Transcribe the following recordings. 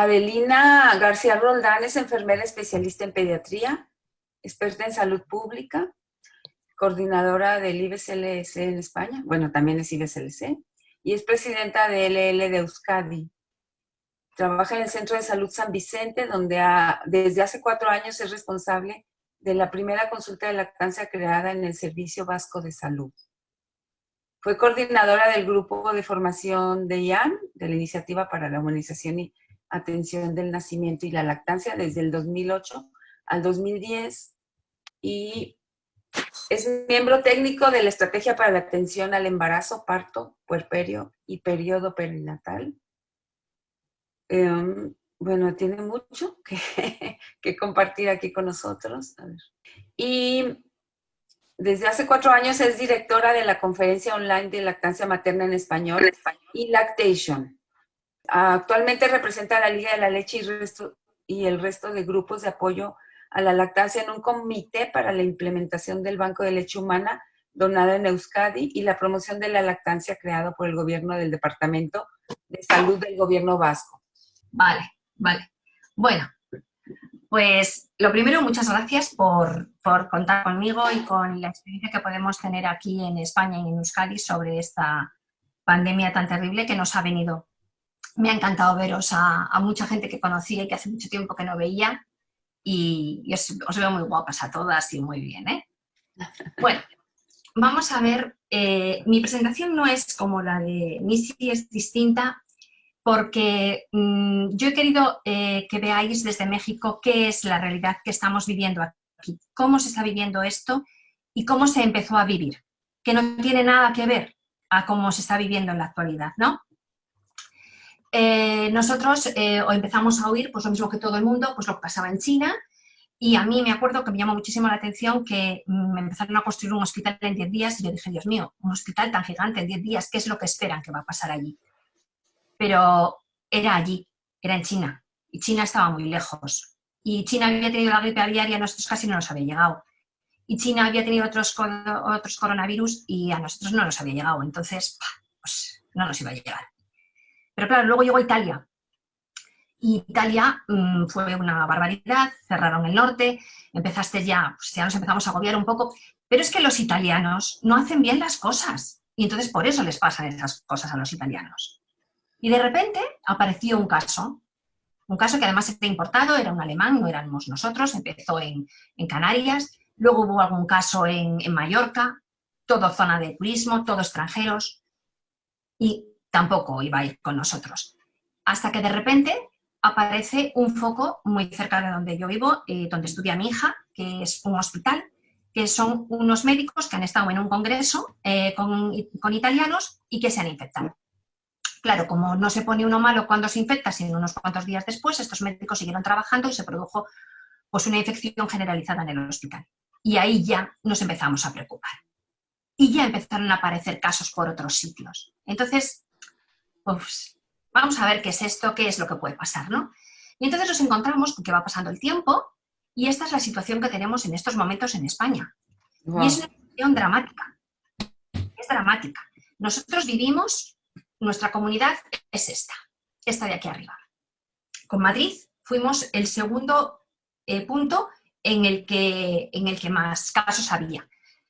Adelina García Roldán es enfermera especialista en pediatría, experta en salud pública, coordinadora del IBCLC en España, bueno, también es IBCLC, y es presidenta de LL de Euskadi. Trabaja en el Centro de Salud San Vicente, donde desde hace 4 años es responsable de la primera consulta de lactancia creada en el Servicio Vasco de Salud. Fue coordinadora del grupo de formación de IAN, de la Iniciativa para la Humanización y Atención del Nacimiento y la Lactancia, desde el 2008 al 2010, y es miembro técnico de la Estrategia para la Atención al Embarazo, Parto, Puerperio y Periodo Perinatal. Bueno, tiene mucho que compartir aquí con nosotros. A ver. Y desde hace 4 años es directora de la conferencia online de lactancia materna en español y Lactation. Actualmente representa a la Liga de la Leche y el resto de grupos de apoyo a la lactancia en un comité para la implementación del Banco de Leche Humana donado en Euskadi y la promoción de la lactancia creado por el gobierno del Departamento de Salud del Gobierno Vasco. Vale. Bueno, pues lo primero, muchas gracias por contar conmigo y con la experiencia que podemos tener aquí en España y en Euskadi sobre esta pandemia tan terrible que nos ha venido. Me ha encantado veros a mucha gente que conocía y que hace mucho tiempo que no veía, y os veo muy guapas a todas y muy bien, ¿eh? Bueno, vamos a ver, mi presentación no es como la de Missy, es distinta porque yo he querido que veáis desde México qué es la realidad que estamos viviendo aquí, cómo se está viviendo esto y cómo se empezó a vivir, que no tiene nada que ver a cómo se está viviendo en la actualidad, ¿no? Nosotros o empezamos a oír pues lo mismo que todo el mundo, pues lo que pasaba en China, y a mí me acuerdo que me llamó muchísimo la atención que me empezaron a construir un hospital en 10 días y yo dije, Dios mío, un hospital tan gigante en 10 días, ¿qué es lo que esperan que va a pasar allí? Pero era allí, era en China, y China estaba muy lejos. Y China había tenido la gripe aviaria, a nosotros casi no nos había llegado. Y China había tenido otros coronavirus y a nosotros no nos había llegado, entonces pues no nos iba a llegar. Pero claro, luego llegó Italia. Y Italia fue una barbaridad, cerraron el norte, ya nos empezamos a agobiar un poco, pero es que los italianos no hacen bien las cosas y entonces por eso les pasan esas cosas a los italianos. Y de repente apareció un caso que además era importado, era un alemán, no éramos nosotros, empezó en Canarias, luego hubo algún caso en Mallorca, todo zona de turismo, todo extranjeros, y tampoco iba a ir con nosotros. Hasta que de repente aparece un foco muy cerca de donde yo vivo, donde estudia mi hija, que es un hospital, que son unos médicos que han estado en un congreso con italianos y que se han infectado. Claro, como no se pone uno malo cuando se infecta, sino unos cuantos días después, estos médicos siguieron trabajando y se produjo pues, una infección generalizada en el hospital. Y ahí ya nos empezamos a preocupar. Y ya empezaron a aparecer casos por otros sitios. Entonces, pues vamos a ver qué es esto, qué es lo que puede pasar, ¿no? Y entonces nos encontramos con que va pasando el tiempo y esta es la situación que tenemos en estos momentos en España. Wow. Y es una situación dramática. Es dramática. Nosotros vivimos, nuestra comunidad es esta de aquí arriba. Con Madrid fuimos el segundo punto en el que más casos había.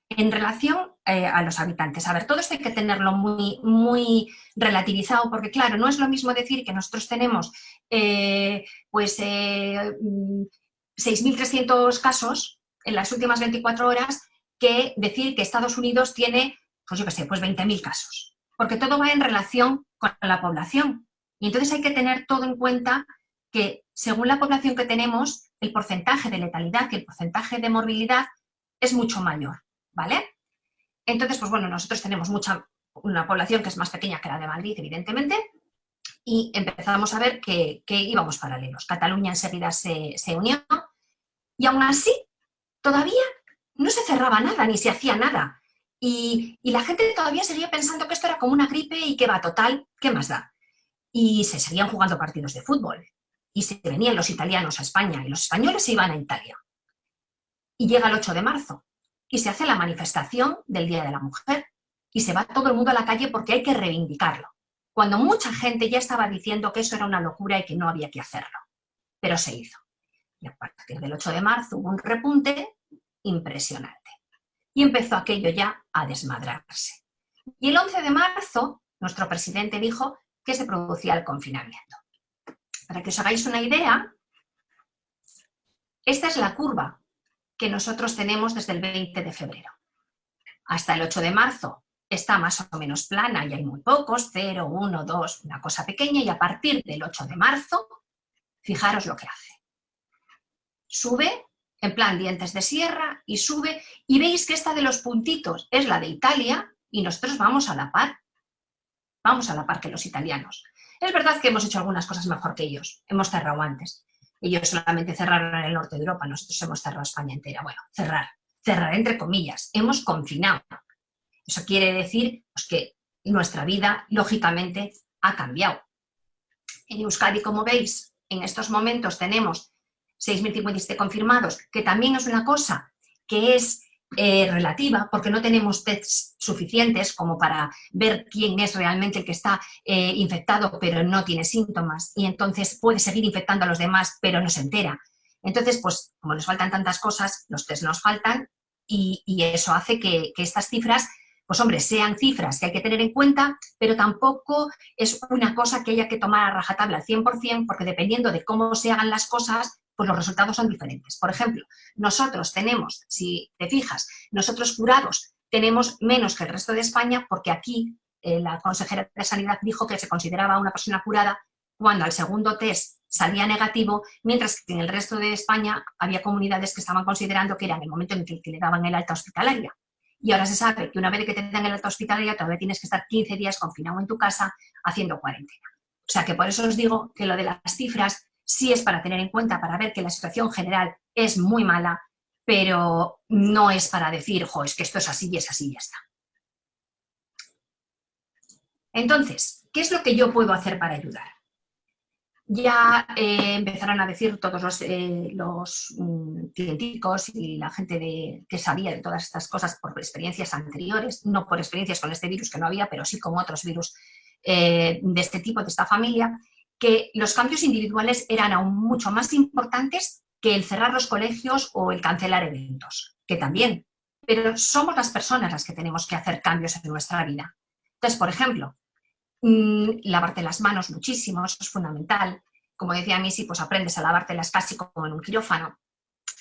En relación a los habitantes. A ver, todo esto hay que tenerlo muy, muy relativizado, porque claro, no es lo mismo decir que nosotros tenemos 6.300 casos en las últimas 24 horas que decir que Estados Unidos tiene, pues yo qué sé, pues 20.000 casos. Porque todo va en relación con la población. Y entonces hay que tener todo en cuenta que según la población que tenemos, el porcentaje de letalidad y el porcentaje de morbilidad es mucho mayor. ¿Vale? Entonces, pues bueno, nosotros tenemos una población que es más pequeña que la de Madrid, evidentemente, y empezamos a ver que íbamos paralelos. Cataluña enseguida se unió y aún así todavía no se cerraba nada, ni se hacía nada. Y la gente todavía seguía pensando que esto era como una gripe y que va total, ¿qué más da? Y se seguían jugando partidos de fútbol y se venían los italianos a España y los españoles se iban a Italia. Y llega el 8 de marzo. Y se hace la manifestación del Día de la Mujer y se va todo el mundo a la calle porque hay que reivindicarlo. cuando mucha gente ya estaba diciendo que eso era una locura y que no había que hacerlo. Pero se hizo. Y a partir del 8 de marzo hubo un repunte impresionante. Y empezó aquello ya a desmadrarse. Y el 11 de marzo, nuestro presidente dijo que se producía el confinamiento. Para que os hagáis una idea, esta es la curva que nosotros tenemos desde el 20 de febrero. Hasta el 8 de marzo está más o menos plana y hay muy pocos, 0, 1, 2, una cosa pequeña, y a partir del 8 de marzo, fijaros lo que hace. Sube, en plan dientes de sierra, y sube, y veis que esta de los puntitos es la de Italia, y nosotros vamos a la par. Vamos a la par que los italianos. Es verdad que hemos hecho algunas cosas mejor que ellos. Hemos cerrado antes. Ellos solamente cerraron en el norte de Europa, nosotros hemos cerrado España entera. Bueno, cerrar entre comillas. Hemos confinado. Eso quiere decir pues, que nuestra vida, lógicamente, ha cambiado. En Euskadi, como veis, en estos momentos tenemos 6.057 confirmados, que también es una cosa que es relativa, porque no tenemos tests suficientes como para ver quién es realmente el que está infectado pero no tiene síntomas y entonces puede seguir infectando a los demás pero no se entera. Entonces, pues como nos faltan tantas cosas, los tests nos faltan y eso hace que estas cifras, pues hombre, sean cifras que hay que tener en cuenta, pero tampoco es una cosa que haya que tomar a rajatabla al 100%, porque dependiendo de cómo se hagan las cosas, pues los resultados son diferentes. Por ejemplo, nosotros tenemos, si te fijas, nosotros curados tenemos menos que el resto de España porque aquí la consejera de Sanidad dijo que se consideraba una persona curada cuando al segundo test salía negativo, mientras que en el resto de España había comunidades que estaban considerando que era en el momento en que le daban el alta hospitalaria. Y ahora se sabe que una vez que te dan el alta hospitalaria todavía tienes que estar 15 días confinado en tu casa haciendo cuarentena. O sea que por eso os digo que lo de las cifras sí es para tener en cuenta, para ver que la situación general es muy mala, pero no es para decir, jo, es que esto es así y es así y ya está. Entonces, ¿qué es lo que yo puedo hacer para ayudar? Ya empezaron a decir todos los científicos y la gente que sabía de todas estas cosas por experiencias anteriores, no por experiencias con este virus que no había, pero sí con otros virus de este tipo, de esta familia, que los cambios individuales eran aún mucho más importantes que el cerrar los colegios o el cancelar eventos, que también, pero somos las personas las que tenemos que hacer cambios en nuestra vida. Entonces, por ejemplo, lavarte las manos muchísimo, eso es fundamental. Como decía Missy, pues aprendes a lavártelas casi como en un quirófano.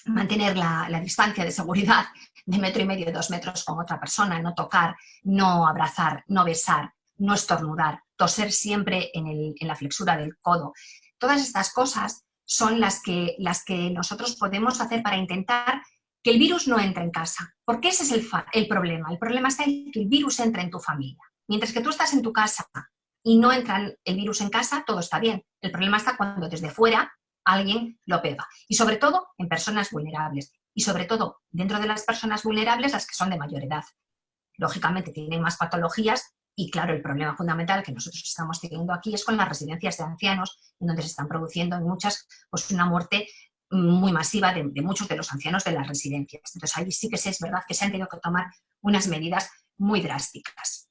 Mantener la distancia de seguridad de 1,5 metros, 2 metros con otra persona, no tocar, no abrazar, no besar, no estornudar, toser siempre en la flexura del codo. Todas estas cosas son las que nosotros podemos hacer para intentar que el virus no entre en casa. Porque ese es el problema. El problema está en que el virus entre en tu familia. Mientras que tú estás en tu casa y no entra el virus en casa, todo está bien. El problema está cuando desde fuera alguien lo pega. Y sobre todo en personas vulnerables. Y sobre todo dentro de las personas vulnerables, las que son de mayor edad. Lógicamente tienen más patologías y claro, el problema fundamental que nosotros estamos teniendo aquí es con las residencias de ancianos, en donde se están produciendo en muchas pues una muerte muy masiva de muchos de los ancianos de las residencias. Entonces ahí sí que es verdad que se han tenido que tomar unas medidas muy drásticas.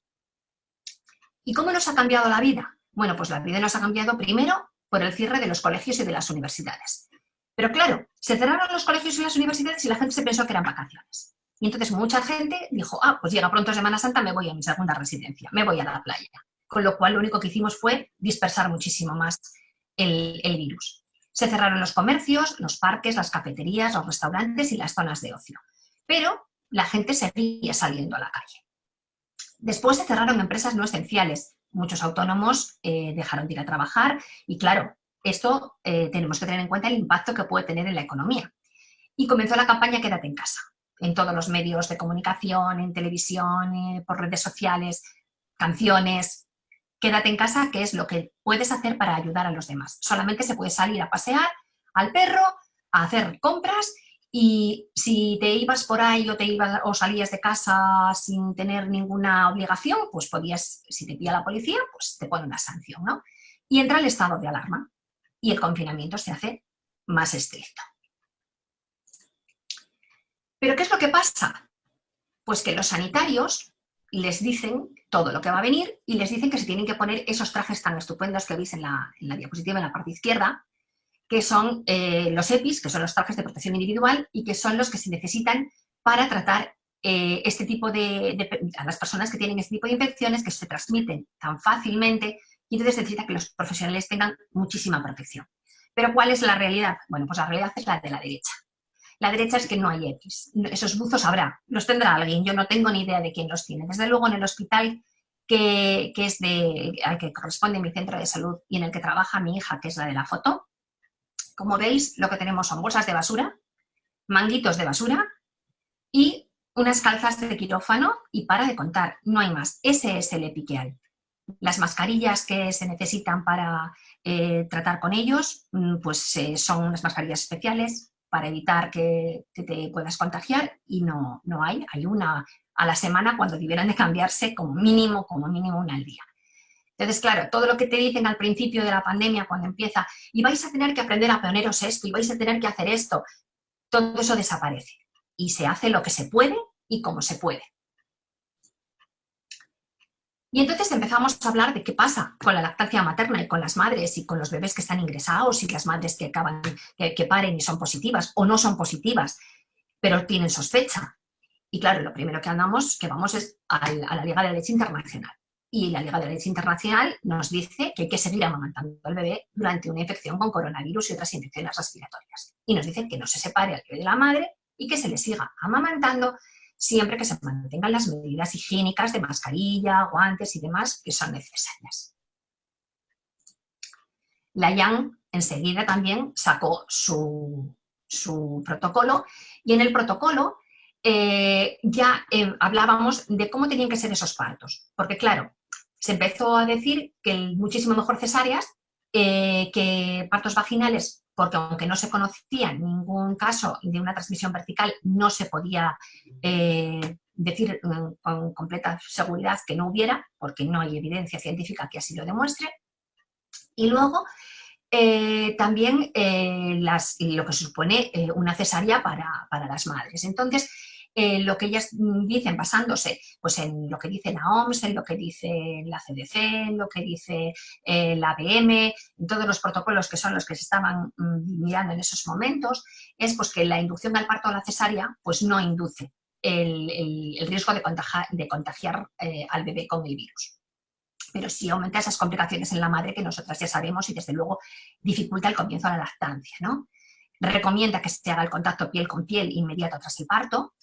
¿Y cómo nos ha cambiado la vida? Bueno, pues la vida nos ha cambiado primero por el cierre de los colegios y de las universidades. Pero claro, se cerraron los colegios y las universidades y la gente se pensó que eran vacaciones. Y entonces mucha gente dijo, pues llega pronto Semana Santa, me voy a mi segunda residencia, me voy a la playa. Con lo cual lo único que hicimos fue dispersar muchísimo más el virus. Se cerraron los comercios, los parques, las cafeterías, los restaurantes y las zonas de ocio. Pero la gente seguía saliendo a la calle. Después se cerraron empresas no esenciales. Muchos autónomos dejaron de ir a trabajar y claro, esto tenemos que tener en cuenta el impacto que puede tener en la economía. Y comenzó la campaña Quédate en casa, en todos los medios de comunicación, en televisión, por redes sociales, canciones. Quédate en casa, ¿qué es lo que puedes hacer para ayudar a los demás? Solamente se puede salir a pasear al perro, a hacer compras y si te ibas por ahí o salías de casa sin tener ninguna obligación, pues podías, si te pilla la policía, pues te pone una sanción, ¿no? Y entra el estado de alarma y el confinamiento se hace más estricto. ¿Pero qué es lo que pasa? Pues que los sanitarios les dicen todo lo que va a venir y les dicen que se tienen que poner esos trajes tan estupendos que veis en la diapositiva en la parte izquierda, que son los EPIs, que son los trajes de protección individual y que son los que se necesitan para tratar este tipo a las personas que tienen este tipo de infecciones que se transmiten tan fácilmente y entonces necesita que los profesionales tengan muchísima protección. Pero ¿cuál es la realidad? Bueno, pues la realidad es la de la derecha. La derecha es que no hay EPIs. Esos buzos habrá, los tendrá alguien, yo no tengo ni idea de quién los tiene. Desde luego en el hospital que es al que corresponde mi centro de salud y en el que trabaja mi hija, que es la de la foto, como veis, lo que tenemos son bolsas de basura, manguitos de basura y unas calzas de quirófano y para de contar, no hay más. Ese es el EPI que hay. Las mascarillas que se necesitan para tratar con ellos, pues son unas mascarillas especiales para evitar que te puedas contagiar y no hay. Hay una a la semana cuando debieran de cambiarse como mínimo una al día. Entonces, claro, todo lo que te dicen al principio de la pandemia, cuando empieza, y vais a tener que aprender a poneros esto, y vais a tener que hacer esto, todo eso desaparece. Y se hace lo que se puede y como se puede. Y entonces empezamos a hablar de qué pasa con la lactancia materna y con las madres y con los bebés que están ingresados y las madres que paren y son positivas o no son positivas, pero tienen sospecha. Y claro, lo primero que vamos es a la Liga de Leche Internacional. Y la Liga de Leche Internacional nos dice que hay que seguir amamantando al bebé durante una infección con coronavirus y otras infecciones respiratorias. Y nos dicen que no se separe al bebé de la madre y que se le siga amamantando siempre que se mantengan las medidas higiénicas de mascarilla, guantes y demás que son necesarias. La IAN enseguida también sacó su protocolo y en el protocolo ya hablábamos de cómo tenían que ser esos partos, porque claro, se empezó a decir que muchísimo mejor cesáreas que partos vaginales, porque aunque no se conocía ningún caso de una transmisión vertical, no se podía decir con completa seguridad que no hubiera, porque no hay evidencia científica que así lo demuestre. Y luego también lo que supone una cesárea para las madres. Entonces, lo que ellas dicen basándose pues, en lo que dice la OMS, en lo que dice la CDC, en lo que dice la ABM, en todos los protocolos que son los que se estaban mirando en esos momentos, es pues, que la inducción al parto o la cesárea pues, no induce el riesgo de contagiar al bebé con el virus. Pero sí aumenta esas complicaciones en la madre que nosotras ya sabemos y desde luego dificulta el comienzo de la lactancia, ¿no? Recomienda que se haga el contacto piel con piel inmediato tras el parto,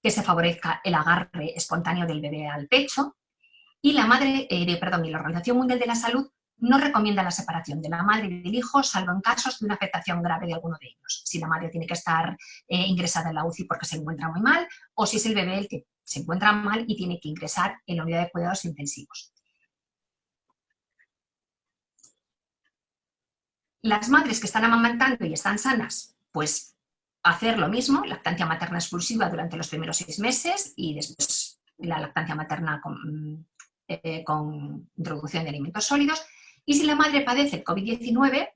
que se favorezca el agarre espontáneo del bebé al pecho y la Organización Mundial de la Salud no recomienda la separación de la madre y del hijo salvo en casos de una afectación grave de alguno de ellos. Si la madre tiene que estar ingresada en la UCI porque se encuentra muy mal o si es el bebé el que se encuentra mal y tiene que ingresar en la unidad de cuidados intensivos. Las madres que están amamantando y están sanas, pues hacer lo mismo, lactancia materna exclusiva durante los primeros 6 meses y después la lactancia materna con introducción de alimentos sólidos. Y si la madre padece el COVID-19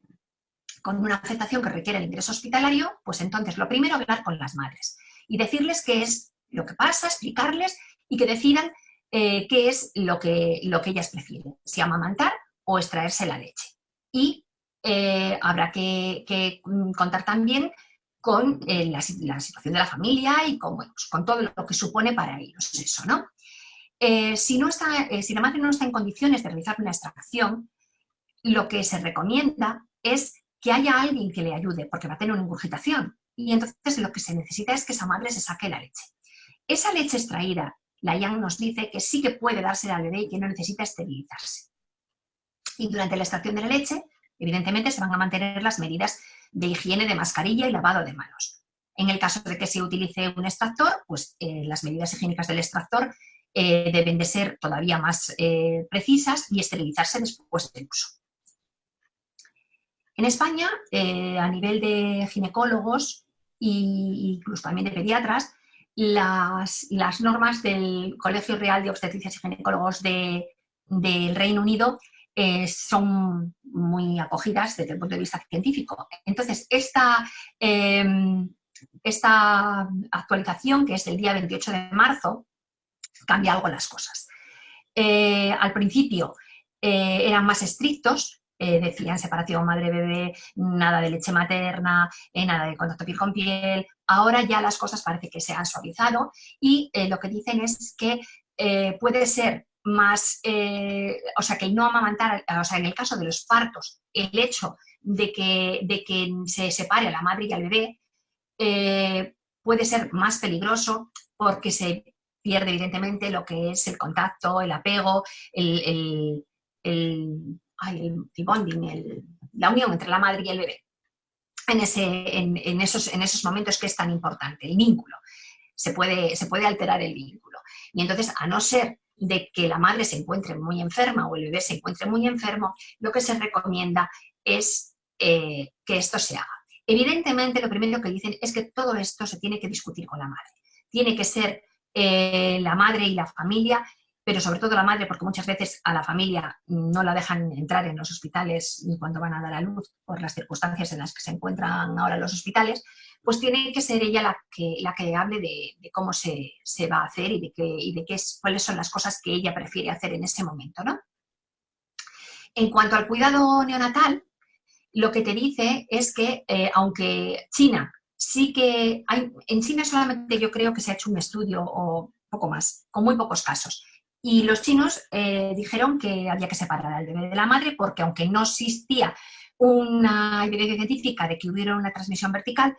con una afectación que requiere el ingreso hospitalario, pues entonces lo primero hablar con las madres y decirles qué es lo que pasa, explicarles y que decidan qué es lo que ellas prefieren, si amamantar o extraerse la leche. Y habrá que contar también con la situación de la familia y con todo lo que supone para ellos eso, ¿no? Si la madre no está en condiciones de realizar una extracción, lo que se recomienda es que haya alguien que le ayude, porque va a tener una ingurgitación. Y entonces lo que se necesita es que esa madre se saque la leche. Esa leche extraída, la IAN nos dice que sí que puede dársela al bebé y que no necesita esterilizarse. Y durante la extracción de la leche, evidentemente se van a mantener las medidas de higiene de mascarilla y lavado de manos. En el caso de que se utilice un extractor, pues las medidas higiénicas del extractor deben de ser todavía más precisas y esterilizarse después del uso. En España, a nivel de ginecólogos e incluso también de pediatras, las normas del Colegio Real de Obstetricias y Ginecólogos del Reino Unido son muy acogidas desde el punto de vista científico. Entonces, esta actualización, que es del día 28 de marzo, cambia algo las cosas. Al principio eran más estrictos, decían separación madre-bebé, nada de leche materna, nada de contacto piel con piel. Ahora ya las cosas parece que se han suavizado y lo que dicen es que puede ser más, o sea, que el no amamantar, o sea, en el caso de los partos, el hecho de que se separe a la madre y al bebé puede ser más peligroso porque se pierde evidentemente lo que es el contacto, el apego, el bonding, la unión entre la madre y el bebé. En esos momentos que es tan importante, el vínculo. Se puede alterar el vínculo. Y entonces, a no ser de que la madre se encuentre muy enferma o el bebé se encuentre muy enfermo, lo que se recomienda es que esto se haga. Evidentemente, lo primero que dicen es que todo esto se tiene que discutir con la madre. Tiene que ser la madre y la familia, pero sobre todo la madre, porque muchas veces a la familia no la dejan entrar en los hospitales ni cuando van a dar a luz por las circunstancias en las que se encuentran ahora los hospitales, pues tiene que ser ella la que hable de cómo se va a hacer y cuáles son las cosas que ella prefiere hacer en ese momento, ¿no? En cuanto al cuidado neonatal, lo que te dice es que aunque China sí que hay, en China solamente yo creo que se ha hecho un estudio o poco más, con muy pocos casos. Y los chinos dijeron que había que separar al bebé de la madre porque aunque no existía una evidencia científica de que hubiera una transmisión vertical,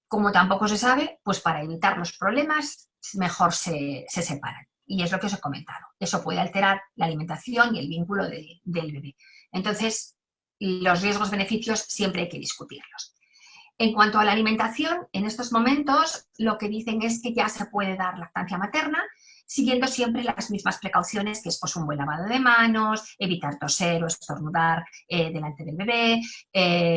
como tampoco se sabe, pues para evitar los problemas mejor se separan. Y es lo que os he comentado. Eso puede alterar la alimentación y el vínculo del bebé. Entonces, los riesgos-beneficios siempre hay que discutirlos. En cuanto a la alimentación, en estos momentos lo que dicen es que ya se puede dar lactancia materna, siguiendo siempre las mismas precauciones, que es pues, un buen lavado de manos, evitar toser o estornudar delante del bebé,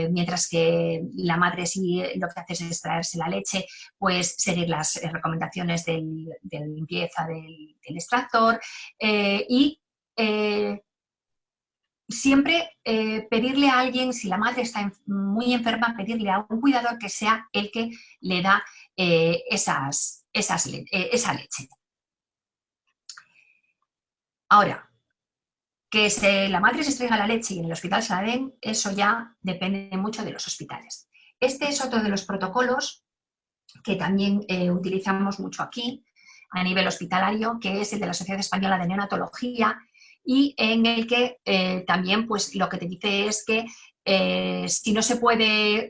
mientras que la madre sí lo que hace es extraerse la leche, pues seguir las recomendaciones de limpieza del extractor y siempre pedirle a alguien, si la madre está muy enferma, pedirle a un cuidador que sea el que le da esa leche. Ahora, que la madre se extraiga la leche y en el hospital se la den, eso ya depende mucho de los hospitales. Este es otro de los protocolos que también utilizamos mucho aquí a nivel hospitalario, que es el de la Sociedad Española de Neonatología, y en el que también pues, lo que te dice es que si no se puede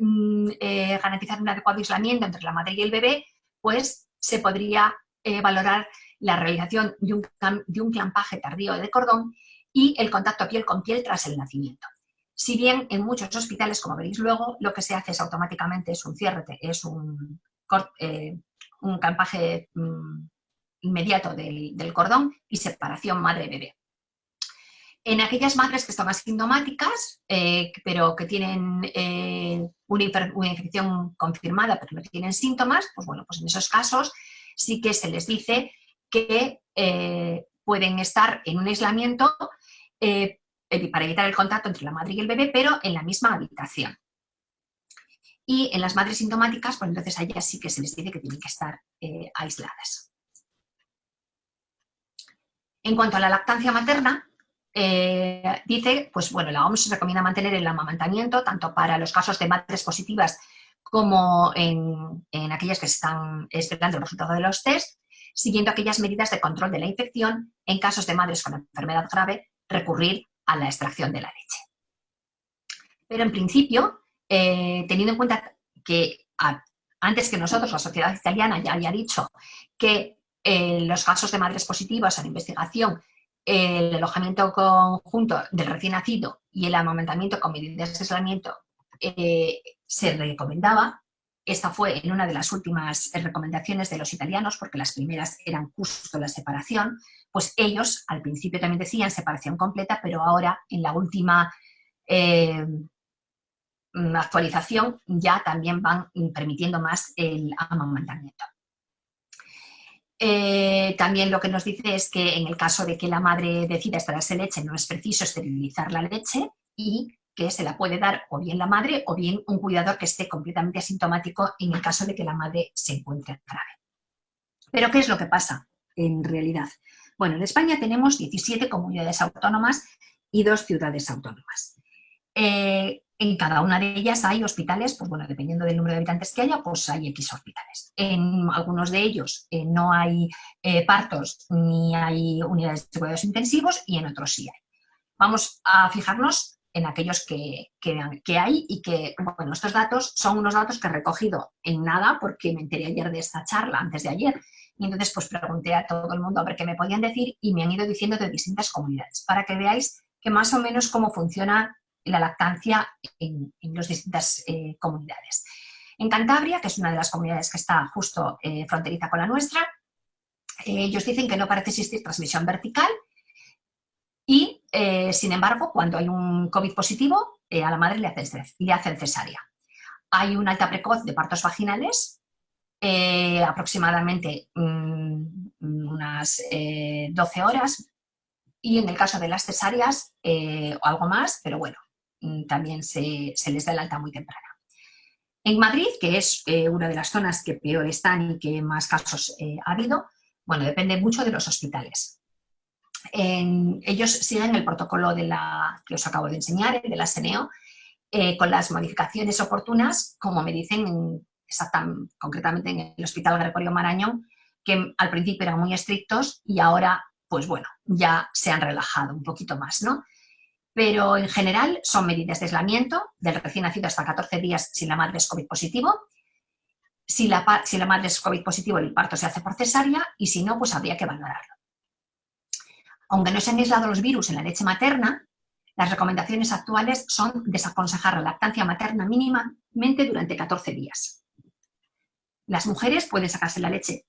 garantizar un adecuado aislamiento entre la madre y el bebé, pues se podría valorar la realización de un clampaje tardío de cordón y el contacto piel con piel tras el nacimiento. Si bien en muchos hospitales, como veréis luego, lo que se hace es automáticamente es un cierre, es un clampaje inmediato del cordón y separación madre-bebé. En aquellas madres que están asintomáticas, pero que tienen una infección confirmada, pero no tienen síntomas, pues bueno, pues en esos casos sí que se les dice que pueden estar en un aislamiento para evitar el contacto entre la madre y el bebé, pero en la misma habitación. Y en las madres sintomáticas, pues entonces a ellas sí que se les dice que tienen que estar aisladas. En cuanto a la lactancia materna, dice, pues bueno, la OMS recomienda mantener el amamantamiento tanto para los casos de madres positivas como en aquellas que están esperando el resultado de los test, siguiendo aquellas medidas de control de la infección. En casos de madres con enfermedad grave, recurrir a la extracción de la leche. Pero en principio, teniendo en cuenta que antes que nosotros, la sociedad italiana ya haya dicho que los casos de madres positivas en investigación, el alojamiento conjunto del recién nacido y el amamantamiento con medidas de aislamiento se recomendaba. Esta fue en una de las últimas recomendaciones de los italianos, porque las primeras eran justo la separación, pues ellos al principio también decían separación completa, pero ahora en la última actualización ya también van permitiendo más el amamantamiento. También lo que nos dice es que en el caso de que la madre decida extraerse leche no es preciso esterilizar la leche y que se la puede dar o bien la madre o bien un cuidador que esté completamente asintomático en el caso de que la madre se encuentre grave. Pero ¿qué es lo que pasa en realidad? Bueno, en España tenemos 17 comunidades autónomas y 2 ciudades autónomas. En cada una de ellas hay hospitales, pues bueno, dependiendo del número de habitantes que haya, pues hay X hospitales. En algunos de ellos no hay partos ni hay unidades de cuidados intensivos y en otros sí hay. Vamos a fijarnos en aquellos que hay y que, bueno, estos datos son unos datos que he recogido en nada porque me enteré ayer de esta charla, antes de ayer, y entonces pues pregunté a todo el mundo a ver qué me podían decir y me han ido diciendo de distintas comunidades, para que veáis que más o menos cómo funciona la lactancia en las distintas comunidades. En Cantabria, que es una de las comunidades que está justo fronteriza con la nuestra, ellos dicen que no parece existir transmisión vertical y, sin embargo, cuando hay un COVID positivo, a la madre le hacen cesárea. Hay una alta precoz de partos vaginales, aproximadamente unas 12 horas, y en el caso de las cesáreas, algo más, pero bueno, también se les da el alta muy temprana. En Madrid, que es una de las zonas que peor están y que más casos ha habido, bueno, depende mucho de los hospitales. Ellos siguen el protocolo que os acabo de enseñar, el de la SENEO, con las modificaciones oportunas, como me dicen concretamente en el Hospital Gregorio Marañón, que al principio eran muy estrictos y ahora, pues bueno, ya se han relajado un poquito más, ¿no? Pero en general son medidas de aislamiento del recién nacido hasta 14 días si la madre es COVID positivo. Si la madre es COVID positivo, el parto se hace por cesárea y si no, pues habría que valorarlo. Aunque no se han aislado los virus en la leche materna, las recomendaciones actuales son desaconsejar la lactancia materna mínimamente durante 14 días. Las mujeres pueden sacarse la leche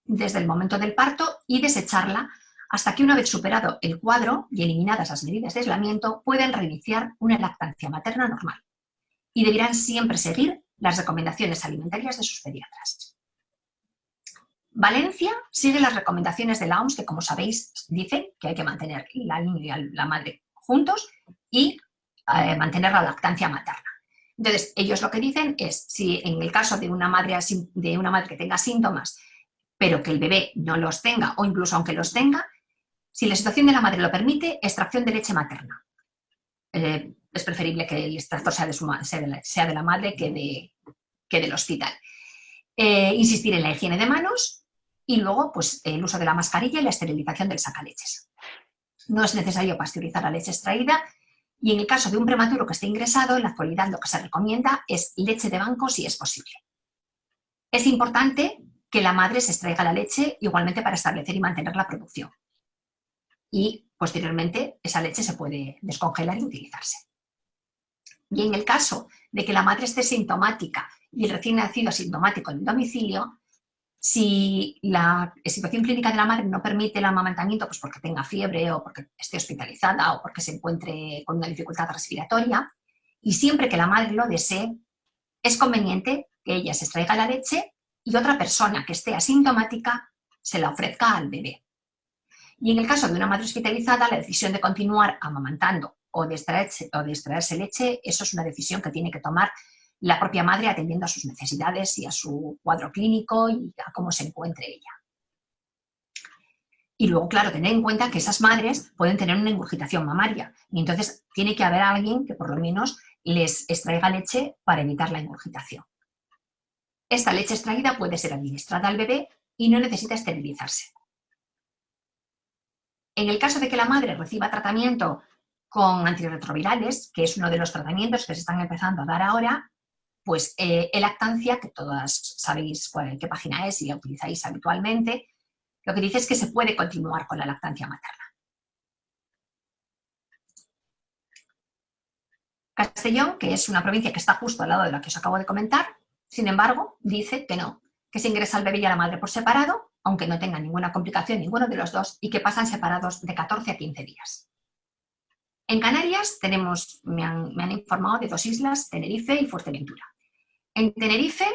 desde el momento del parto y desecharla hasta que, una vez superado el cuadro y eliminadas las medidas de aislamiento, pueden reiniciar una lactancia materna normal y deberán siempre seguir las recomendaciones alimentarias de sus pediatras. Valencia sigue las recomendaciones de la OMS, que, como sabéis, dicen que hay que mantener la niña y la madre juntos y mantener la lactancia materna. Entonces, ellos lo que dicen es, si en el caso de una madre que tenga síntomas, pero que el bebé no los tenga, o incluso aunque los tenga, si la situación de la madre lo permite, extracción de leche materna. Es preferible que el extractor sea de la madre que del hospital. Insistir en la higiene de manos y luego pues, el uso de la mascarilla y la esterilización del sacaleches. No es necesario pasteurizar la leche extraída y en el caso de un prematuro que esté ingresado, en la actualidad lo que se recomienda es leche de banco si es posible. Es importante que la madre se extraiga la leche igualmente para establecer y mantener la producción. Y posteriormente esa leche se puede descongelar y utilizarse. Y en el caso de que la madre esté sintomática y el recién nacido asintomático en el domicilio, si la situación clínica de la madre no permite el amamantamiento, pues porque tenga fiebre o porque esté hospitalizada o porque se encuentre con una dificultad respiratoria, y siempre que la madre lo desee, es conveniente que ella se extraiga la leche y otra persona que esté asintomática se la ofrezca al bebé. Y en el caso de una madre hospitalizada, la decisión de continuar amamantando o de extraerse leche, eso es una decisión que tiene que tomar la propia madre atendiendo a sus necesidades y a su cuadro clínico y a cómo se encuentre ella. Y luego, claro, tener en cuenta que esas madres pueden tener una ingurgitación mamaria y entonces tiene que haber alguien que por lo menos les extraiga leche para evitar la ingurgitación. Esta leche extraída puede ser administrada al bebé y no necesita esterilizarse. En el caso de que la madre reciba tratamiento con antirretrovirales, que es uno de los tratamientos que se están empezando a dar ahora, pues Elactancia, que todas sabéis qué página es y la utilizáis habitualmente, lo que dice es que se puede continuar con la lactancia materna. Castellón, que es una provincia que está justo al lado de la que os acabo de comentar, sin embargo, dice que no, que se ingresa al bebé y a la madre por separado, aunque no tengan ninguna complicación ninguno de los dos, y que pasan separados de 14 a 15 días. En Canarias me han informado de 2 islas, Tenerife y Fuerteventura. En Tenerife,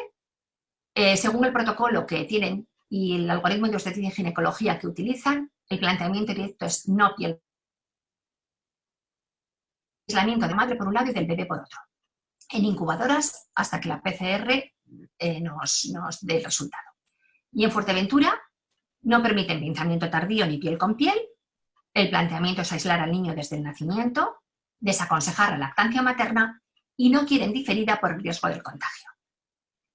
según el protocolo que tienen y el algoritmo de obstetricia y ginecología que utilizan, el planteamiento directo es no y el aislamiento de madre por un lado y del bebé por otro. En incubadoras hasta que la PCR nos dé el resultado. Y en Fuerteventura No permiten pinzamiento tardío ni piel con piel. El planteamiento es aislar al niño desde el nacimiento, desaconsejar la lactancia materna y no quieren diferida por el riesgo del contagio.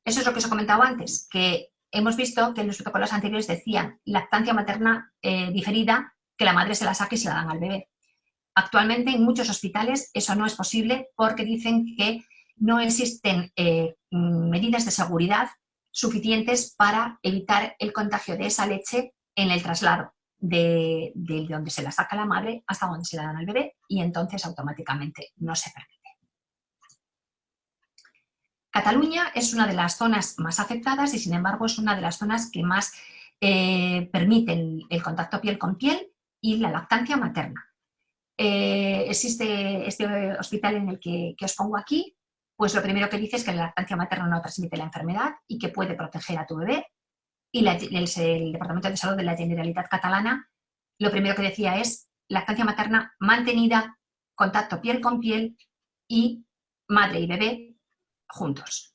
Eso es lo que os he comentado antes, que hemos visto que en los protocolos anteriores decían lactancia materna diferida, que la madre se la saque y se la dan al bebé. Actualmente en muchos hospitales eso no es posible porque dicen que no existen medidas de seguridad suficientes para evitar el contagio de esa leche en el traslado de donde se la saca la madre hasta donde se la dan al bebé, y entonces automáticamente no se permite. Cataluña es una de las zonas más afectadas y sin embargo es una de las zonas que más permiten el contacto piel con piel y la lactancia materna. Existe este hospital en el que os pongo aquí, pues lo primero que dice es que la lactancia materna no transmite la enfermedad y que puede proteger a tu bebé. Y el Departamento de Salud de la Generalitat Catalana lo primero que decía es lactancia materna mantenida, contacto piel con piel y madre y bebé juntos.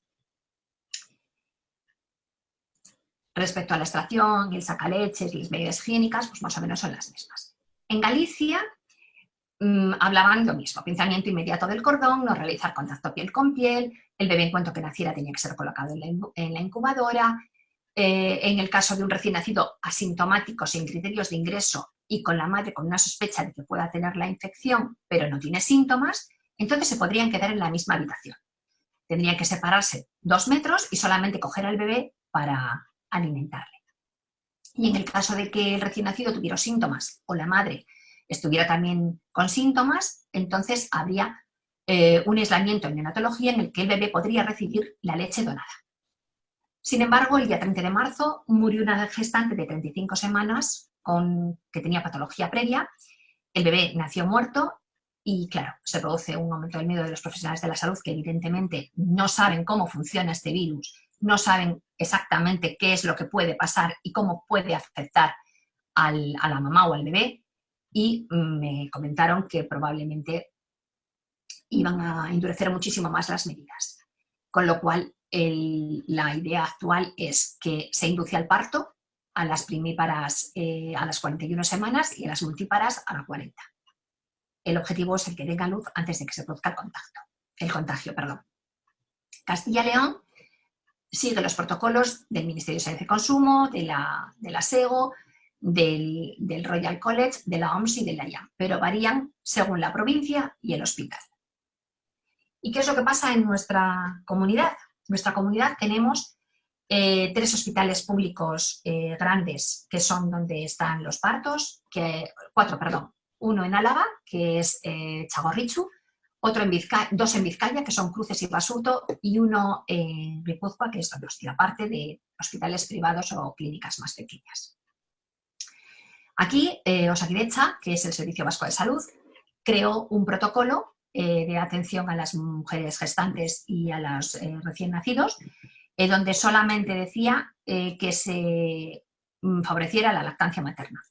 Respecto a la extracción, el sacaleches y las medidas higiénicas, pues más o menos son las mismas. En Galicia hablaban lo mismo, pinzamiento inmediato del cordón, no realizar contacto piel con piel, el bebé en cuanto que naciera tenía que ser colocado en la incubadora, en el caso de un recién nacido asintomático, sin criterios de ingreso y con la madre con una sospecha de que pueda tener la infección, pero no tiene síntomas, entonces se podrían quedar en la misma habitación. Tendrían que separarse 2 metros y solamente coger al bebé para alimentarle. Y en el caso de que el recién nacido tuviera síntomas o la madre estuviera también con síntomas, entonces habría un aislamiento en neonatología en el que el bebé podría recibir la leche donada. Sin embargo, el día 30 de marzo murió una gestante de 35 semanas que tenía patología previa. El bebé nació muerto y, claro, se produce un aumento del miedo de los profesionales de la salud que evidentemente no saben cómo funciona este virus, no saben exactamente qué es lo que puede pasar y cómo puede afectar a la mamá o al bebé, y me comentaron que probablemente iban a endurecer muchísimo más las medidas. Con lo cual, la idea actual es que se induce al parto a las primíparas a las 41 semanas y a las multíparas a las 40. El objetivo es el que tenga luz antes de que se produzca el contagio. Castilla y León sigue los protocolos del Ministerio de Salud y Consumo, de la SEGO, del Royal College, de la OMS y de la IAM, pero varían según la provincia y el hospital. ¿Y qué es lo que pasa en nuestra comunidad? En nuestra comunidad tenemos 3 hospitales públicos grandes, que son donde están los partos, 4, perdón. Uno en Álava, que es Txagorritxu, 2 en Vizcaya, que son Cruces y Basurto, y uno en Guipúzcoa, que es donde hostia, parte de hospitales privados o clínicas más pequeñas. Aquí, Osakidetza, que es el Servicio Vasco de Salud, creó un protocolo de atención a las mujeres gestantes y a los recién nacidos, donde solamente decía que se favoreciera la lactancia materna.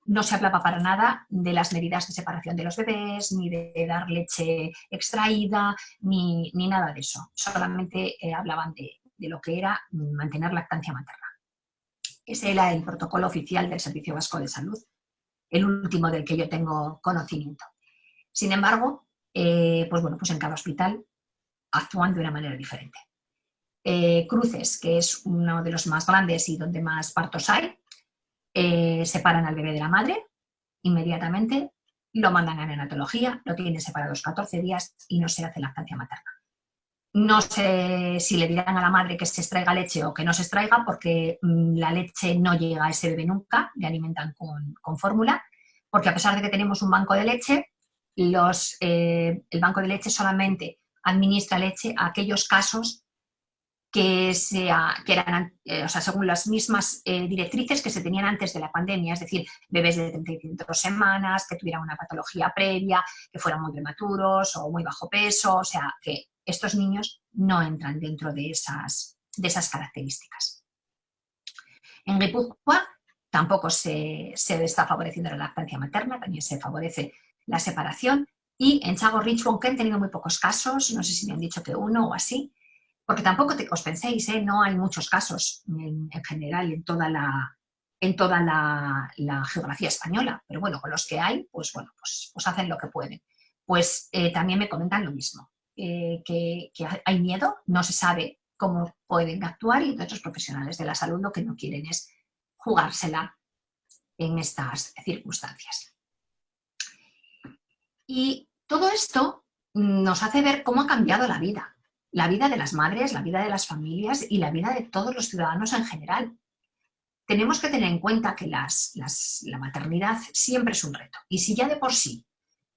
No se hablaba para nada de las medidas de separación de los bebés, ni de dar leche extraída, ni nada de eso. Solamente hablaban de lo que era mantener lactancia materna. Ese era el protocolo oficial del Servicio Vasco de Salud, el último del que yo tengo conocimiento. Sin embargo, pues en cada hospital actúan de una manera diferente. Cruces, que es uno de los más grandes y donde más partos hay, separan al bebé de la madre inmediatamente, lo mandan a neonatología, lo tienen separados 14 días y no se hace lactancia materna. No sé si le dirán a la madre que se extraiga leche o que no se extraiga, porque la leche no llega a ese bebé nunca, le alimentan con fórmula, porque a pesar de que tenemos un banco de leche, el banco de leche solamente administra leche a aquellos casos que eran, según las mismas directrices que se tenían antes de la pandemia, es decir, bebés de 32 semanas, que tuvieran una patología previa, que fueran muy prematuros o muy bajo peso, o sea, que estos niños no entran dentro de esas características. En Guipúzcoa tampoco se está favoreciendo la lactancia materna, también se favorece la separación, y en Txagorritxu, aunque han tenido muy pocos casos, no sé si me han dicho que 1 o así, porque tampoco os penséis, no hay muchos casos en general en toda la geografía española, pero bueno, con los que hay, pues bueno, pues hacen lo que pueden. Pues también me comentan lo mismo, que hay miedo, no se sabe cómo pueden actuar, y entonces los profesionales de la salud lo que no quieren es jugársela en estas circunstancias. Y todo esto nos hace ver cómo ha cambiado la vida de las madres, la vida de las familias y la vida de todos los ciudadanos en general. Tenemos que tener en cuenta que la maternidad siempre es un reto, y si ya de por sí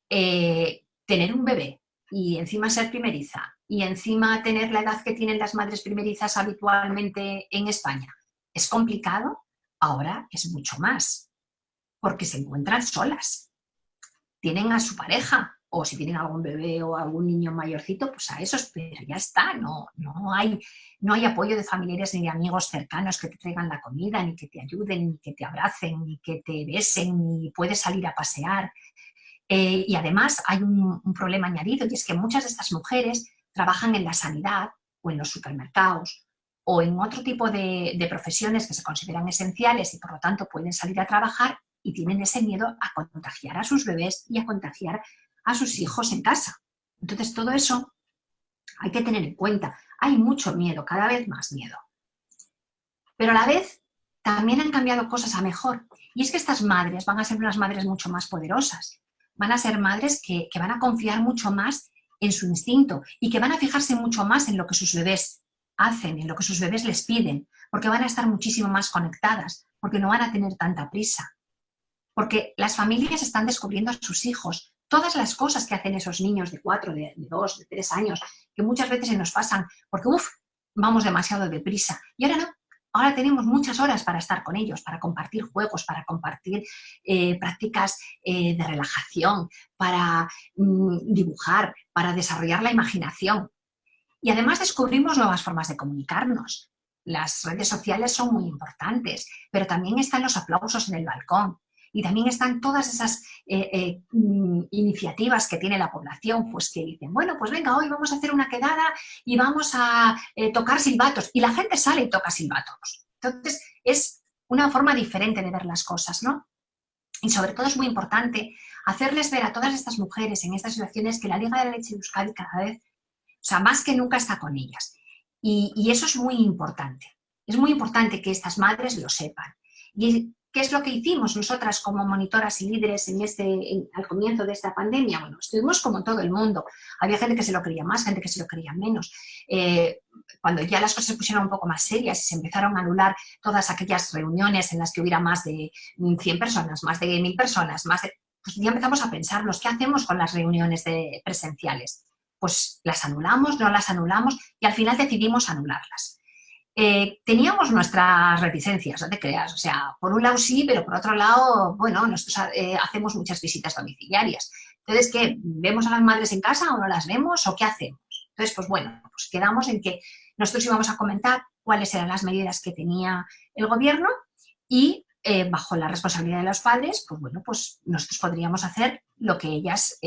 tener un bebé y encima ser primeriza y encima tener la edad que tienen las madres primerizas habitualmente en España es complicado, ahora es mucho más, porque se encuentran solas. Tienen a su pareja, o si tienen algún bebé o algún niño mayorcito, pues a esos, pero ya está, no hay apoyo de familiares ni de amigos cercanos que te traigan la comida, ni que te ayuden, ni que te abracen, ni que te besen, ni puedes salir a pasear. Y además hay un problema añadido, y es que muchas de estas mujeres trabajan en la sanidad o en los supermercados o en otro tipo de profesiones que se consideran esenciales y por lo tanto pueden salir a trabajar, y tienen ese miedo a contagiar a sus bebés y a contagiar a sus hijos en casa. Entonces todo eso hay que tener en cuenta. Hay mucho miedo, cada vez más miedo. Pero a la vez también han cambiado cosas a mejor, y es que estas madres van a ser unas madres mucho más poderosas. Van a ser madres que van a confiar mucho más en su instinto y que van a fijarse mucho más en lo que sus bebés hacen, en lo que sus bebés les piden, porque van a estar muchísimo más conectadas, porque no van a tener tanta prisa. Porque las familias están descubriendo a sus hijos, todas las cosas que hacen esos niños de 4, de 2, de 3 años, que muchas veces se nos pasan porque, vamos demasiado deprisa. Y ahora no. Ahora tenemos muchas horas para estar con ellos, para compartir juegos, para compartir prácticas de relajación, para dibujar, para desarrollar la imaginación. Y además descubrimos nuevas formas de comunicarnos. Las redes sociales son muy importantes, pero también están los aplausos en el balcón. Y también están todas esas iniciativas que tiene la población, pues que dicen, bueno, pues venga, hoy vamos a hacer una quedada y vamos a tocar silbatos. Y la gente sale y toca silbatos. Entonces, es una forma diferente de ver las cosas, ¿no? Y sobre todo es muy importante hacerles ver a todas estas mujeres en estas situaciones que la Liga de la Leche de Euskadi cada vez, o sea, más que nunca está con ellas. Y eso es muy importante. Es muy importante que estas madres lo sepan. Y ¿qué es lo que hicimos nosotras como monitoras y líderes al comienzo de esta pandemia? Bueno, estuvimos como todo el mundo. Había gente que se lo creía más, gente que se lo creía menos. Cuando ya las cosas se pusieron un poco más serias y se empezaron a anular todas aquellas reuniones en las que hubiera más de 100 personas, más de 1000 personas, pues ya empezamos a pensarnos, ¿qué hacemos con las reuniones presenciales? Pues las anulamos, no las anulamos, y al final decidimos anularlas. Teníamos nuestras reticencias, no te creas, o sea, por un lado sí, pero por otro lado, bueno, nosotros hacemos muchas visitas domiciliarias. Entonces, ¿qué? ¿Vemos a las madres en casa o no las vemos o qué hacemos? Entonces, pues bueno, pues quedamos en que nosotros íbamos a comentar cuáles eran las medidas que tenía el gobierno y bajo la responsabilidad de los padres, pues bueno, pues nosotros podríamos hacer lo que ellas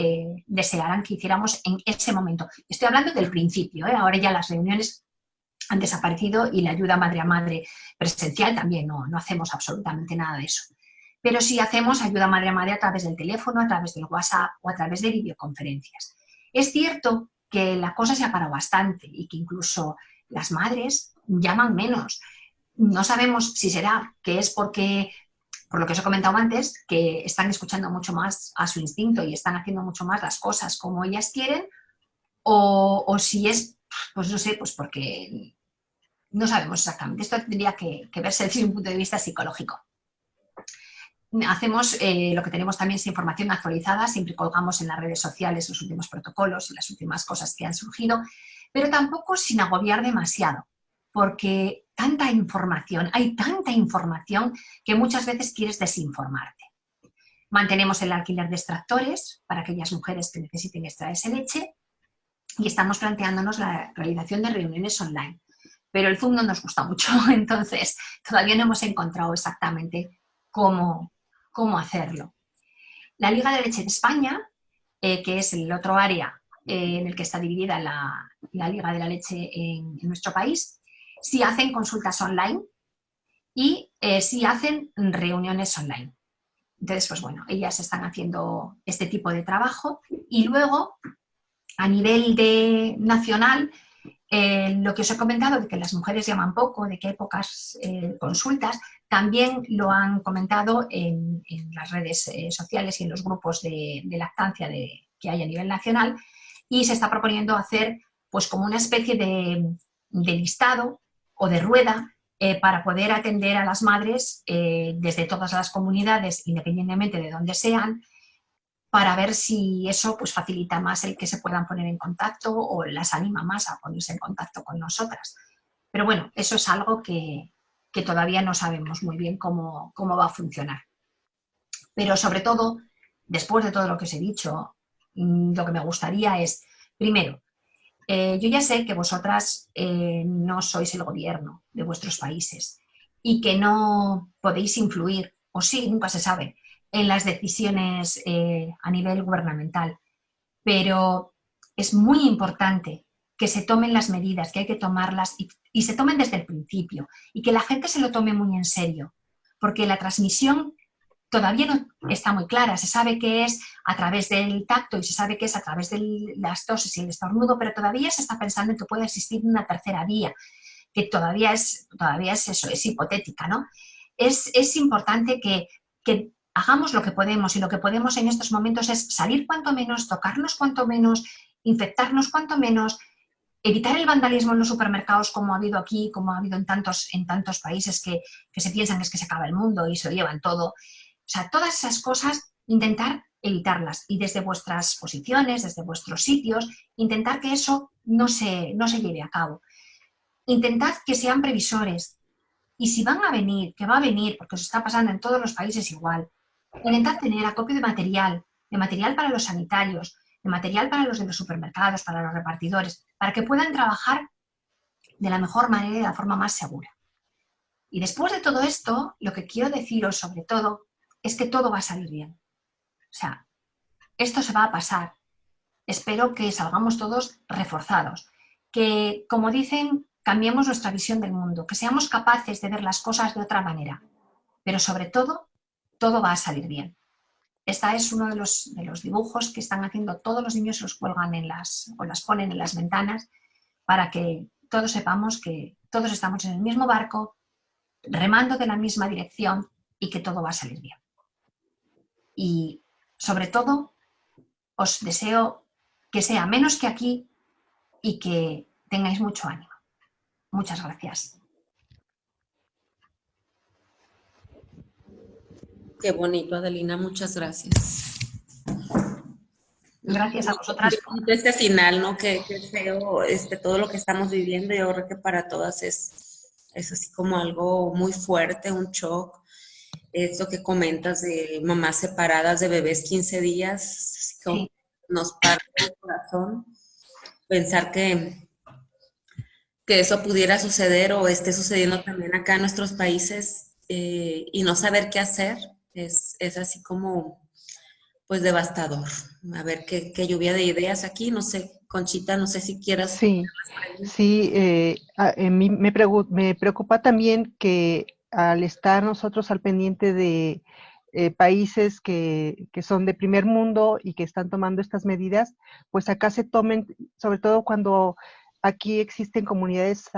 desearan que hiciéramos en ese momento. Estoy hablando del principio, ahora ya las reuniones han desaparecido y la ayuda madre a madre presencial también, no hacemos absolutamente nada de eso. Pero sí hacemos ayuda madre a madre a través del teléfono, a través del WhatsApp o a través de videoconferencias. Es cierto que la cosa se ha parado bastante y que incluso las madres llaman menos. No sabemos si será que es porque, por lo que os he comentado antes, que están escuchando mucho más a su instinto y están haciendo mucho más las cosas como ellas quieren, o si es, pues no sé, pues porque no sabemos exactamente. Esto tendría que verse desde un punto de vista psicológico. Hacemos lo que tenemos también es información actualizada, siempre colgamos en las redes sociales los últimos protocolos y las últimas cosas que han surgido, pero tampoco sin agobiar demasiado, porque hay tanta información que muchas veces quieres desinformarte. Mantenemos el alquiler de extractores para aquellas mujeres que necesiten extraerse leche y estamos planteándonos la realización de reuniones online. Pero el Zoom no nos gusta mucho, entonces todavía no hemos encontrado exactamente cómo hacerlo. La Liga de Leche de España, que es el otro área en el que está dividida la Liga de la Leche en nuestro país, sí hacen consultas online y sí hacen reuniones online. Entonces, pues bueno, ellas están haciendo este tipo de trabajo y luego, a nivel nacional, lo que os he comentado de que las mujeres llaman poco, de que hay pocas consultas, también lo han comentado en las redes sociales y en los grupos de lactancia que hay a nivel nacional, y se está proponiendo hacer pues como una especie de listado o de rueda para poder atender a las madres desde todas las comunidades, independientemente de dónde sean, para ver si eso pues, facilita más el que se puedan poner en contacto o las anima más a ponerse en contacto con nosotras. Pero bueno, eso es algo que todavía no sabemos muy bien cómo va a funcionar. Pero sobre todo, después de todo lo que os he dicho, lo que me gustaría es, primero, yo ya sé que vosotras no sois el gobierno de vuestros países y que no podéis influir, o sí, nunca se sabe, en las decisiones a nivel gubernamental, pero es muy importante que se tomen las medidas, que hay que tomarlas y se tomen desde el principio y que la gente se lo tome muy en serio, porque la transmisión todavía no está muy clara. Se sabe que es a través del tacto y se sabe que es a través de las toses y el estornudo, pero todavía se está pensando en que puede existir una tercera vía, que todavía es eso, es hipotética, ¿no? Es importante que hagamos lo que podemos, y lo que podemos en estos momentos es salir cuanto menos, tocarnos cuanto menos, infectarnos cuanto menos, evitar el vandalismo en los supermercados como ha habido aquí, como ha habido en tantos países que se piensan que es que se acaba el mundo y se lo llevan todo. O sea, todas esas cosas, intentar evitarlas y desde vuestras posiciones, desde vuestros sitios, intentar que eso no se lleve a cabo. Intentad que sean previsores y si van a venir, que va a venir, porque os está pasando en todos los países igual, intentad tener acopio de material para los sanitarios, de material para los de los supermercados, para los repartidores, para que puedan trabajar de la mejor manera y de la forma más segura. Y después de todo esto, lo que quiero deciros sobre todo es que todo va a salir bien. O sea, esto se va a pasar. Espero que salgamos todos reforzados, que, como dicen, cambiemos nuestra visión del mundo, que seamos capaces de ver las cosas de otra manera. Pero sobre todo, todo va a salir bien. Esta es uno de los dibujos que están haciendo todos los niños, los cuelgan o las ponen en las ventanas para que todos sepamos que todos estamos en el mismo barco, remando de la misma dirección y que todo va a salir bien. Y sobre todo, os deseo que sea menos que aquí y que tengáis mucho ánimo. Muchas gracias. Qué bonito, Adelina, muchas gracias. Gracias a vosotras. Este final, ¿no? Qué feo, todo lo que estamos viviendo, yo creo que para todas es así como algo muy fuerte, un shock. Esto que comentas de mamás separadas de bebés 15 días, como Sí. Nos parte el corazón pensar que eso pudiera suceder o esté sucediendo también acá en nuestros países y no saber qué hacer es así como pues devastador. A ver qué lluvia de ideas aquí, no sé, Conchita, no sé si quieras. Sí, me preocupa también que al estar nosotros al pendiente de países que son de primer mundo y que están tomando estas medidas, pues acá se tomen, sobre todo cuando aquí existen comunidades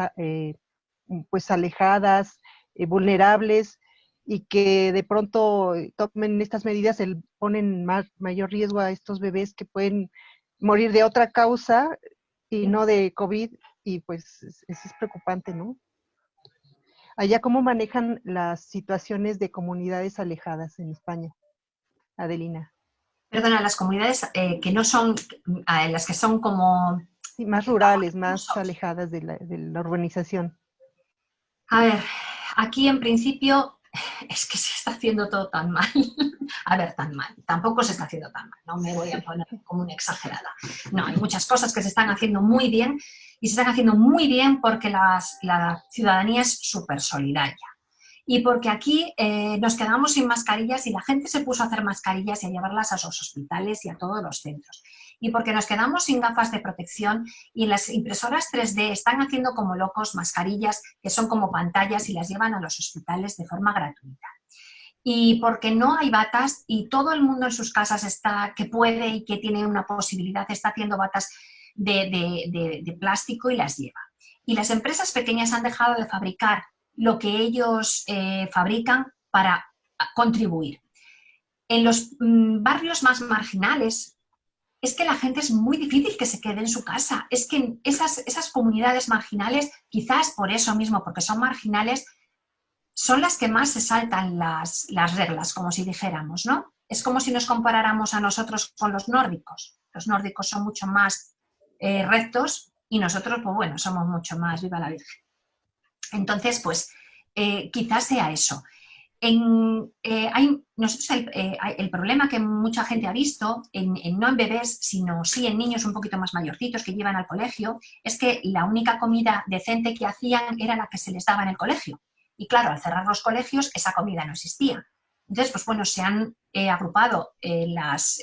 pues alejadas, vulnerables, y que de pronto tomen estas medidas, ponen mayor riesgo a estos bebés que pueden morir de otra causa y no de COVID, y pues eso es preocupante, ¿no? Allá, ¿cómo manejan las situaciones de comunidades alejadas en España, Adelina? Perdona, las comunidades que no son, las que son como... Sí, más rurales, más alejadas de la urbanización. A ver, aquí en principio es que se está haciendo todo tan mal. A ver, tan mal. Tampoco se está haciendo tan mal, no me voy a poner como una exagerada. No, hay muchas cosas que se están haciendo muy bien y se están haciendo muy bien porque la ciudadanía es súper solidaria. Y porque aquí nos quedamos sin mascarillas y la gente se puso a hacer mascarillas y a llevarlas a los hospitales y a todos los centros. y porque nos quedamos sin gafas de protección y las impresoras 3D están haciendo como locos mascarillas que son como pantallas y las llevan a los hospitales de forma gratuita. Y porque no hay batas y todo el mundo en sus casas está, que puede y que tiene una posibilidad, está haciendo batas de plástico y las lleva. Y las empresas pequeñas han dejado de fabricar lo que ellos fabrican para contribuir. En los barrios más marginales es que la gente es muy difícil que se quede en su casa. Es que esas comunidades marginales, quizás por eso mismo, porque son marginales, son las que más se saltan las reglas, como si dijéramos, ¿no? Es como si nos comparáramos a nosotros con los nórdicos. Los nórdicos son mucho más rectos y nosotros, pues bueno, somos mucho más, viva la Virgen. Entonces, pues, quizás sea eso. El problema que mucha gente ha visto, no en bebés, sino sí en niños un poquito más mayorcitos que llevan al colegio, es que la única comida decente que hacían era la que se les daba en el colegio. Y claro, al cerrar los colegios, esa comida no existía. Entonces, pues bueno, se han agrupado las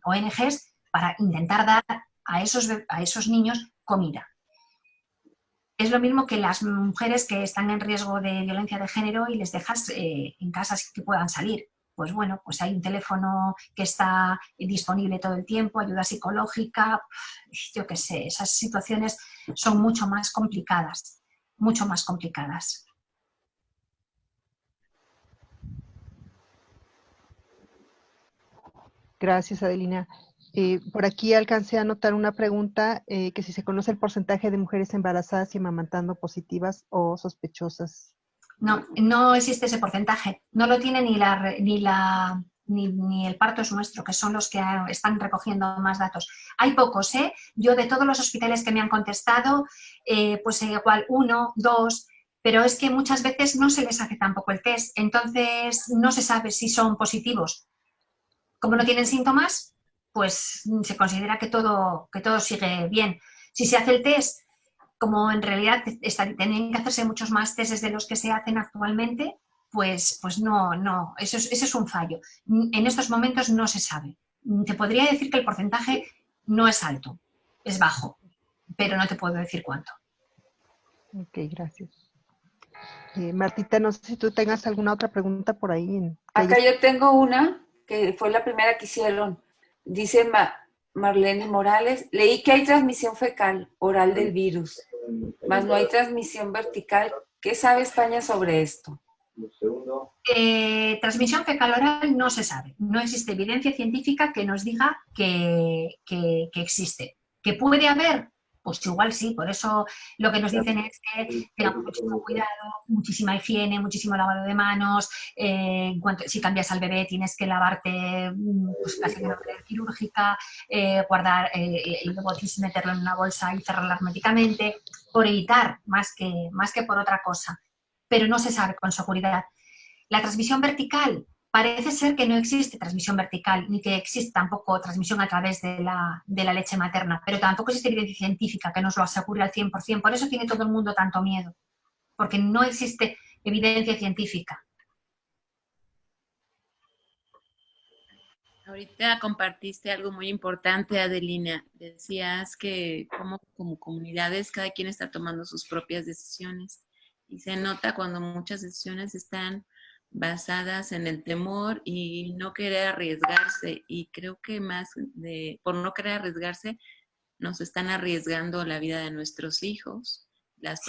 ONGs para intentar dar a esos niños comida. Es lo mismo que las mujeres que están en riesgo de violencia de género y les dejas en casas que puedan salir. Pues bueno, pues hay un teléfono que está disponible todo el tiempo, ayuda psicológica, yo qué sé, esas situaciones son mucho más complicadas, mucho más complicadas. Gracias, Adelina. Por aquí alcancé a anotar una pregunta, que si se conoce el porcentaje de mujeres embarazadas y amamantando positivas o sospechosas. No, no existe ese porcentaje. No lo tiene ni el Parto es Nuestro, que son los que están recogiendo más datos. Hay pocos, ¿eh? Yo de todos los hospitales que me han contestado, pues igual 1, 2, pero es que muchas veces no se les hace tampoco el test, entonces no se sabe si son positivos. Como no tienen síntomas, pues se considera que todo sigue bien. Si se hace el test, como en realidad tienen que hacerse muchos más testes de los que se hacen actualmente, pues no, eso es un fallo. En estos momentos no se sabe. Te podría decir que el porcentaje no es alto, es bajo, pero no te puedo decir cuánto. Ok, gracias. Martita, no sé si tú tengas alguna otra pregunta por ahí. Acá yo tengo una, que fue la primera que hicieron. Dice Marlene Morales, leí que hay transmisión fecal oral del virus, mas no hay transmisión vertical. ¿Qué sabe España sobre esto? Transmisión fecal oral no se sabe. No existe evidencia científica que nos diga que existe. ¿Que puede haber? Pues igual sí. Por eso lo que nos dicen es que tengamos muchísimo cuidado, muchísima higiene, muchísimo lavado de manos. Si cambias al bebé tienes que lavarte pues, casi de manera quirúrgica, guardar el botis, meterlo en una bolsa y cerrarlo herméticamente, por evitar más que por otra cosa. Pero no se sabe con seguridad. La transmisión vertical, parece ser que no existe transmisión vertical, ni que existe tampoco transmisión a través de la leche materna, pero tampoco existe evidencia científica que nos lo asegure al 100%. Por eso tiene todo el mundo tanto miedo, porque no existe evidencia científica. Ahorita compartiste algo muy importante, Adelina. Decías que como comunidades cada quien está tomando sus propias decisiones y se nota cuando muchas decisiones están basadas en el temor y no querer arriesgarse. Y creo que por no querer arriesgarse, nos están arriesgando la vida de nuestros hijos, las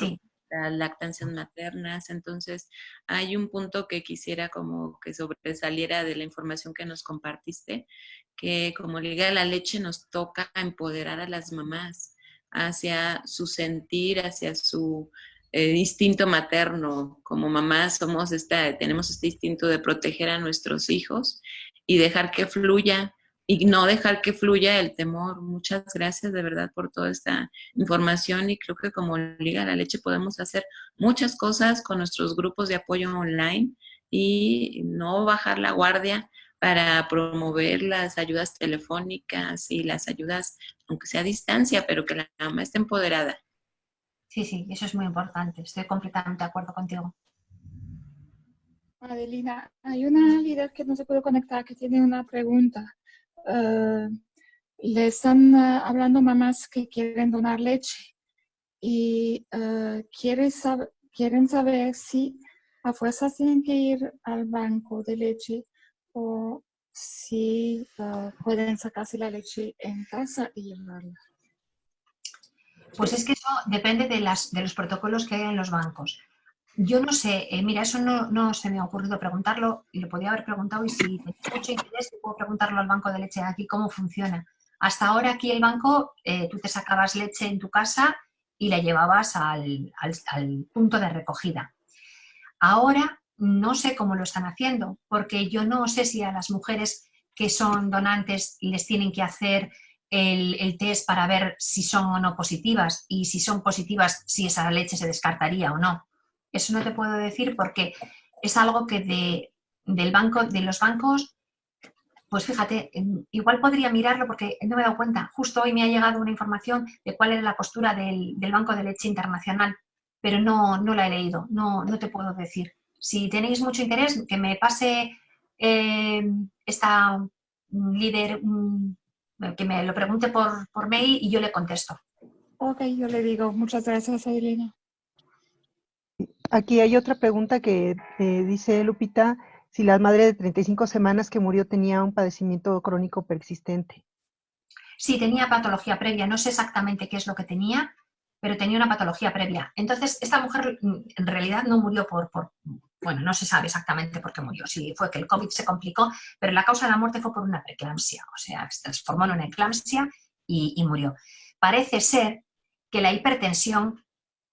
lactancias maternas. Entonces, hay un punto que quisiera como que sobresaliera de la información que nos compartiste, que como Liga de la Leche nos toca empoderar a las mamás hacia su sentir, hacia su instinto materno. Como mamás tenemos este instinto de proteger a nuestros hijos y dejar que fluya, y no dejar que fluya el temor. Muchas gracias de verdad por toda esta información, y creo que como Liga de la Leche podemos hacer muchas cosas con nuestros grupos de apoyo online y no bajar la guardia para promover las ayudas telefónicas y las ayudas, aunque sea a distancia, pero que la mamá esté empoderada. Sí, eso es muy importante. Estoy completamente de acuerdo contigo. Adelina, hay una líder que no se puede conectar que tiene una pregunta. le están hablando mamás que quieren donar leche y quieren saber si a fuerzas tienen que ir al banco de leche o si pueden sacarse la leche en casa y llevarla. Pues es que eso depende de los protocolos que hay en los bancos. Yo no sé, mira, eso no se me ha ocurrido preguntarlo y lo podía haber preguntado y si tengo mucho interés puedo preguntarlo al banco de leche de aquí cómo funciona. Hasta ahora aquí el banco, tú te sacabas leche en tu casa y la llevabas al punto de recogida. Ahora no sé cómo lo están haciendo, porque yo no sé si a las mujeres que son donantes les tienen que hacer el test para ver si son o no positivas y si son positivas, si esa leche se descartaría o no. Eso no te puedo decir porque es algo que de los bancos, pues fíjate, igual podría mirarlo porque no me he dado cuenta. Justo hoy me ha llegado una información de cuál era la postura del Banco de Leche Internacional, pero no la he leído, no te puedo decir. Si tenéis mucho interés, que me pase esta líder, que me lo pregunte por mail y yo le contesto. Ok, yo le digo, muchas gracias, Adelina. Aquí hay otra pregunta que dice Lupita, si la madre de 35 semanas que murió tenía un padecimiento crónico persistente. Sí, tenía patología previa, no sé exactamente qué es lo que tenía, pero tenía una patología previa. Entonces, esta mujer en realidad no murió bueno, no se sabe exactamente por qué murió. Sí, fue que el COVID se complicó, pero la causa de la muerte fue por una preeclampsia, o sea, se transformó en una eclampsia y murió. Parece ser que la hipertensión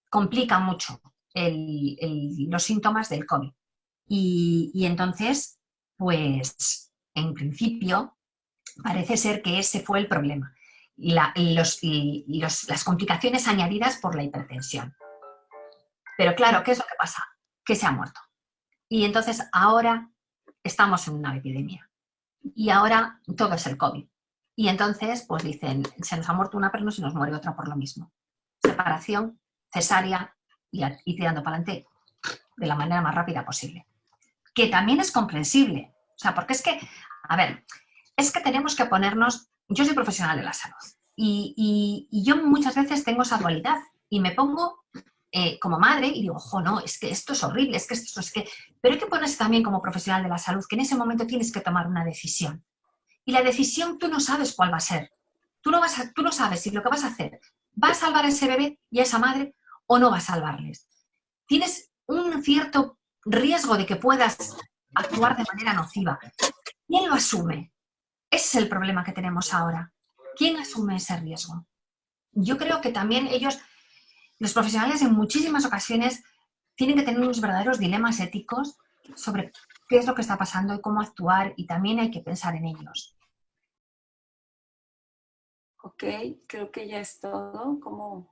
complica mucho los síntomas del COVID. Y entonces, pues, en principio, parece ser que ese fue el problema. Las complicaciones añadidas por la hipertensión. Pero claro, ¿qué es lo que pasa? Que se ha muerto. Y entonces ahora estamos en una epidemia. Y ahora todo es el COVID. Y entonces, pues dicen, se nos ha muerto una, pero no se nos muere otra por lo mismo. Separación, cesárea y tirando para adelante de la manera más rápida posible. Que también es comprensible. O sea, porque es que, a ver, es que tenemos que ponernos, yo soy profesional de la salud y yo muchas veces tengo esa dualidad y me pongo como madre y digo, ojo, no, es que esto es horrible, es que esto es que... Pero hay que ponerse también como profesional de la salud, que en ese momento tienes que tomar una decisión. Y la decisión tú no sabes cuál va a ser. Tú no sabes si lo que vas a hacer va a salvar a ese bebé y a esa madre o no va a salvarles. Tienes un cierto riesgo de que puedas actuar de manera nociva. ¿Quién lo asume? Ese es el problema que tenemos ahora. ¿Quién asume ese riesgo? Yo creo que también ellos, los profesionales, en muchísimas ocasiones tienen que tener unos verdaderos dilemas éticos sobre qué es lo que está pasando y cómo actuar, y también hay que pensar en ellos. Ok, creo que ya es todo. ¿Cómo?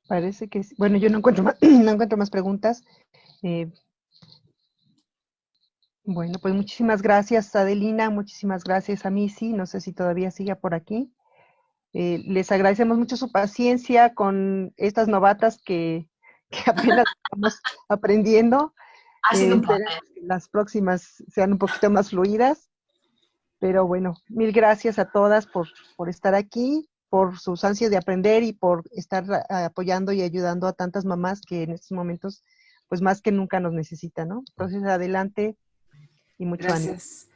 Parece que sí. Bueno, yo no encuentro más, no encuentro más preguntas. Bueno, pues muchísimas gracias, Adelina, muchísimas gracias a Missy, no sé si todavía sigue por aquí. Les agradecemos mucho su paciencia con estas novatas que apenas estamos aprendiendo. Ha sido un Esperemos placer. que las próximas sean un poquito más fluidas. Pero bueno, mil gracias a todas por estar aquí, por sus ansias de aprender y por estar apoyando y ayudando a tantas mamás que en estos momentos, pues más que nunca nos necesitan, ¿no? Entonces, adelante y mucho ánimo. Gracias.